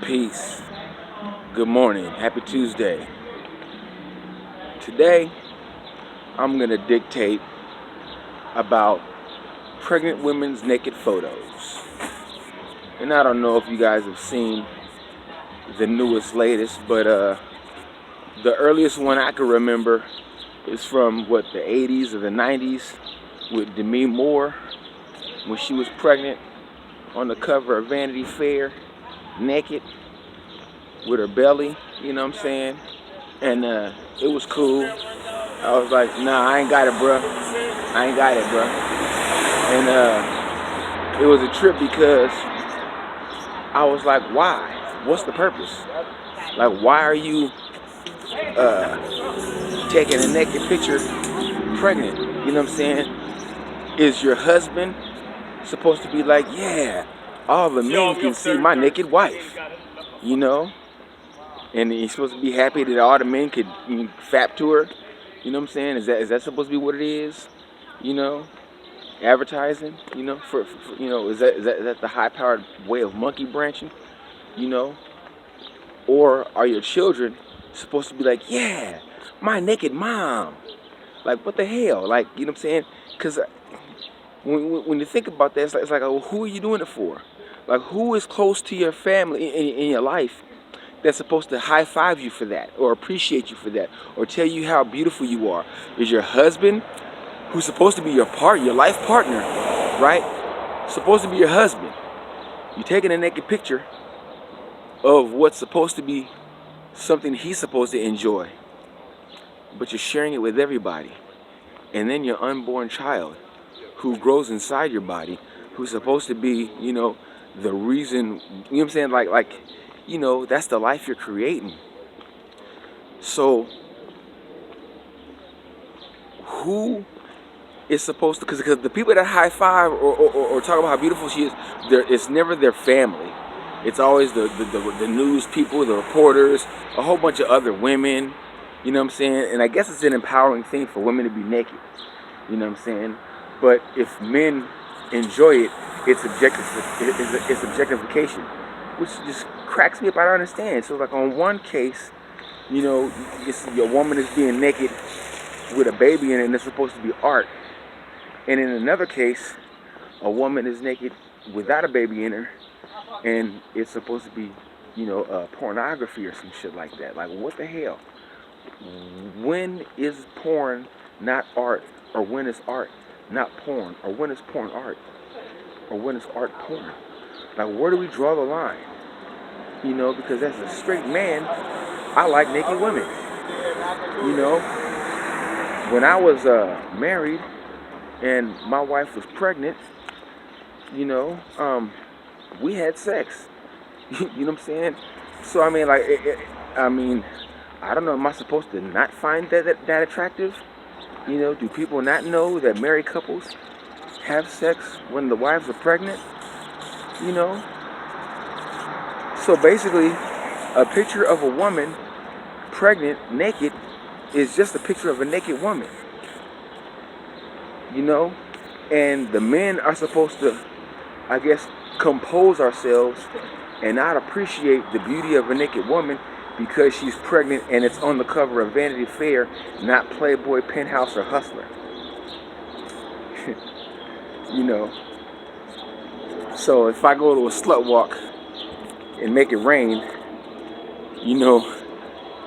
Peace. Good morning. Happy Tuesday. Today, I'm going to dictate about pregnant women's naked photos. And I don't know if you guys have seen the latest, but the earliest one I can remember is from, the 80s or the 90s with Demi Moore when she was pregnant on the cover of Vanity Fair, naked, with her belly, you know what I'm saying? And it was cool. I was like, nah, I ain't got it, bruh. I ain't got it, bruh. And it was a trip because I was like, why? What's the purpose? Like, why are you taking a naked picture pregnant? You know what I'm saying? Is your husband supposed to be like, yeah, all the men can see my naked wife, you know? And he's supposed to be happy that all the men could fap to her. You know what I'm saying? Is that supposed to be what it is? You know, advertising. You know, for is that the high-powered way of monkey branching? You know, or are your children supposed to be like, yeah, my naked mom? Like, what the hell? Like, you know what I'm saying? Because when you think about that, it's like, oh, who are you doing it for? Like, who is close to your family in your life that's supposed to high five you for that, or appreciate you for that, or tell you how beautiful you are? Is your husband, who's supposed to be your life partner, right? Supposed to be your husband. You're taking a naked picture of what's supposed to be something he's supposed to enjoy, but you're sharing it with everybody. And then your unborn child, who grows inside your body, who's supposed to be, the reason, you know what I'm saying? Like, that's the life you're creating. So, who is supposed to, because the people that high five or talk about how beautiful she is, it's never their family. It's always the news people, the reporters, a whole bunch of other women, you know what I'm saying? And I guess it's an empowering thing for women to be naked, you know what I'm saying? But if men enjoy it, it's objectification, which just cracks me up. I don't understand. So like on one case, your woman is being naked with a baby in it, and it's supposed to be art. And in another case, a woman is naked without a baby in her, and it's supposed to be, pornography or some shit like that. Like, what the hell? When is porn not art? Or when is art not porn? Or when is porn art? Or when is art porn? Like, where do we draw the line? Because as a straight man, I like naked women. When I was married and my wife was pregnant, we had sex. You know what I'm saying? So I mean, like, I don't know. Am I supposed to not find that attractive? Do people not know that married couples have sex when the wives are pregnant? So basically, a picture of a woman pregnant, naked, is just a picture of a naked woman. And the men are supposed to, I guess, compose ourselves and not appreciate the beauty of a naked woman because she's pregnant and it's on the cover of Vanity Fair, not Playboy, Penthouse, or Hustler. So if I go to a slut walk and make it rain,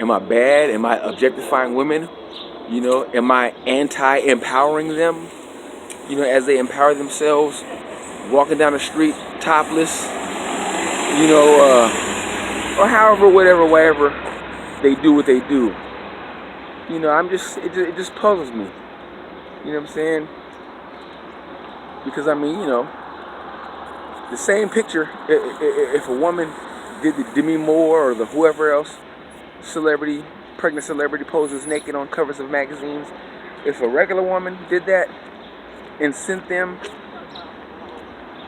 am I bad? Am I objectifying women? Am I anti-empowering them? As they empower themselves, walking down the street topless, or however, whatever they do what they do. It just puzzles me. You know what I'm saying? Because the same picture, if a woman did the Demi Moore or the whoever else pregnant celebrity poses naked on covers of magazines, if a regular woman did that and sent them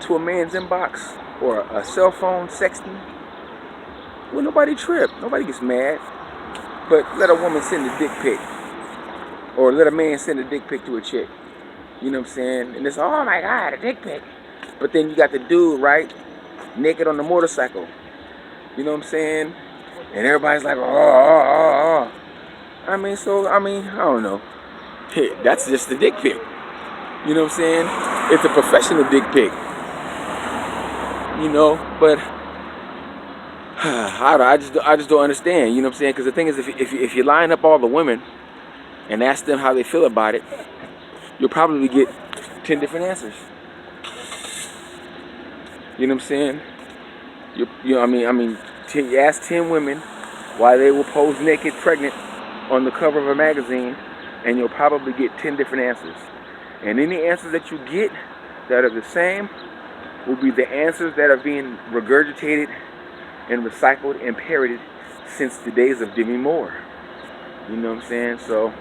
to a man's inbox or a cell phone sexting, well, nobody trip. Nobody gets mad. But let a woman send a dick pic, or let a man send a dick pic to a chick. You know what I'm saying? And it's, oh my God, a dick pic. But then you got the dude, right, naked on the motorcycle, You know what I'm saying? And everybody's like, oh. I mean, I don't know. Hey, that's just a dick pic. You know what I'm saying? It's a professional dick pic. You know, but I just don't understand. You know what I'm saying? Because the thing is, if you line up all the women and ask them how they feel about it, you'll probably get 10 different answers. You know what I'm saying? You ask 10 women why they will pose naked, pregnant, on the cover of a magazine, and you'll probably get 10 different answers. And any answers that you get that are the same will be the answers that are being regurgitated and recycled and parroted since the days of Demi Moore. You know what I'm saying? So,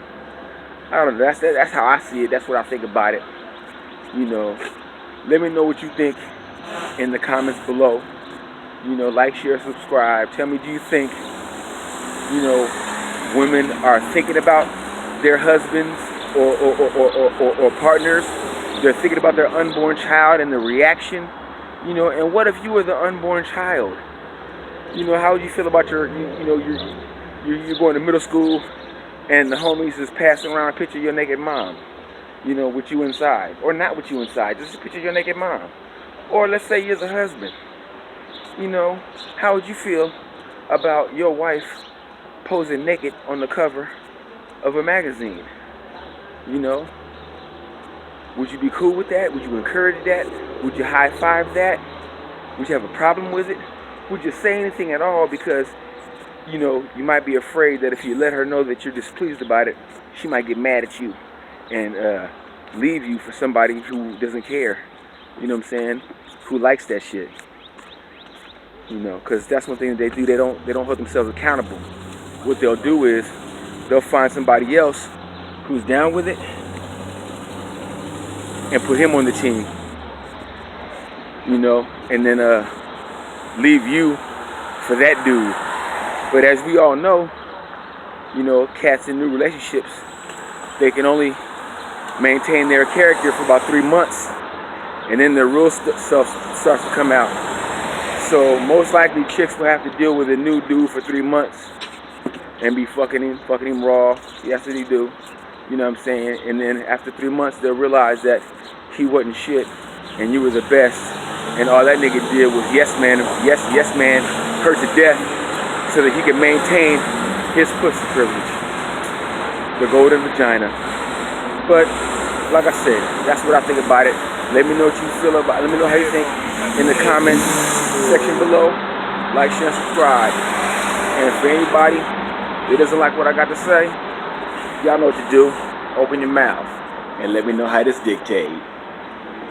I don't know. That's how I see it. That's what I think about it. You know, let me know what you think in the comments below. You know, like, share, subscribe. Tell me, do you think, you know, women are thinking about their husbands or partners? They're thinking about their unborn child and the reaction. You know, and what if you were the unborn child? You know, how would you feel about you're going to middle school and the homies is passing around a picture of your naked mom, you know, with you inside. Or not with you inside, just a picture of your naked mom. Or let's say you're the husband. You know, how would you feel about your wife posing naked on the cover of a magazine? You know, would you be cool with that? Would you encourage that? Would you high five that? Would you have a problem with it? Would you say anything at all? Because, you know, you might be afraid that if you let her know that you're displeased about it, she might get mad at you and leave you for somebody who doesn't care. You know what I'm saying? Who likes that shit. You know, because that's one thing that they do. They don't hold themselves accountable. What they'll do is they'll find somebody else who's down with it and put him on the team. You know, and then leave you for that dude. But as we all know, you know, cats in new relationships, they can only maintain their character for about 3 months, and then their real self starts to come out. So most likely chicks will have to deal with a new dude for 3 months and be fucking him raw. That's what he do. You know what I'm saying? And then after 3 months, they'll realize that he wasn't shit and you were the best. And all that nigga did was yes man, her to death so that he could maintain his pussy privilege. The golden vagina. But like I said, that's what I think about it. Let me know what you feel about it. Let me know how you think in the comments section below. Like, share, and subscribe. And for anybody that doesn't like what I got to say, y'all know what to do. Open your mouth and let me know how this dictate.